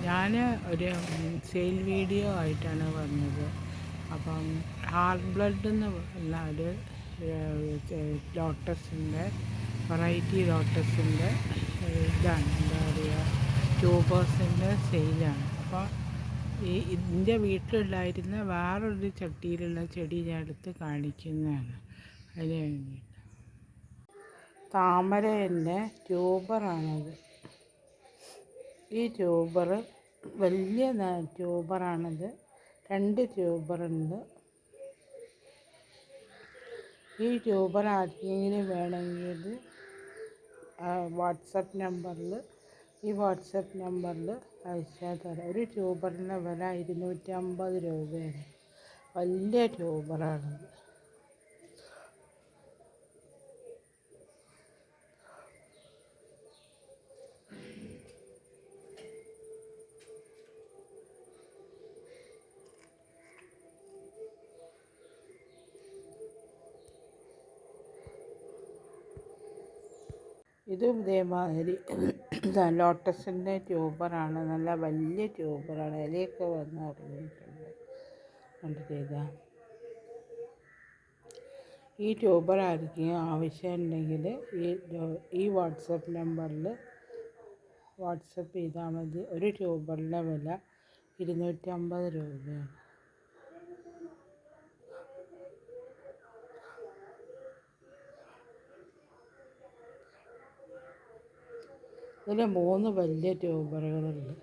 ഞാൻ ഒരു sale video ആയിട്ടാണ് വന്നത്. അപ്പം ഹാർട്ട് ബ്ലഡ് എന്ന് ഉള്ള ഒരു ലോട്ടസിൻ്റെ വെറൈറ്റി ലോട്ടസിൻ്റെ ഇതാണ്, എന്താ പറയുക, ട്യൂബേഴ്സിൻ്റെ സെയിലാണ്. അപ്പോൾ എൻ്റെ വീട്ടിലുണ്ടായിരുന്ന വേറൊരു ചട്ടിയിലുള്ള ചെടി ഞാൻ എടുത്ത് കാണിക്കുന്നതാണ്. അതിന് വേണ്ടിയിട്ട് താമരേൻ്റെ ട്യൂബറാണത്. ഈ ട്യൂബർ വലിയ ട്യൂബറാണത്. 2 ട്യൂബറുണ്ട്. ഈ ട്യൂബർ ആർക്കെങ്കിലും വേണമെങ്കിൽ വാട്സപ്പ് നമ്പറിൽ അയച്ചാൽ തരാം. ഒരു ട്യൂബറിൻ്റെ വില 250 രൂപയാണ്. വലിയ ട്യൂബറാണത്. ഇതും ഇതേമാതിരി ലോട്ടസിൻ്റെ ട്യൂബറാണ്. നല്ല വലിയ ട്യൂബറാണ്. ഇലയൊക്കെ വന്ന് ഇറങ്ങിയിട്ടുണ്ട്. കണ്ടിട്ട് ഈ ട്യൂബർ ആയിരിക്കും ആവശ്യമുണ്ടെങ്കിൽ ഈ വാട്സപ്പ് നമ്പറിൽ വാട്സപ്പ് ചെയ്താൽ മതി. ഒരു ട്യൂബറിൻ്റെ വില 250 രൂപയാണ്. ഇതിൽ 3 വലിയ ട്യൂബറുകളുണ്ട്.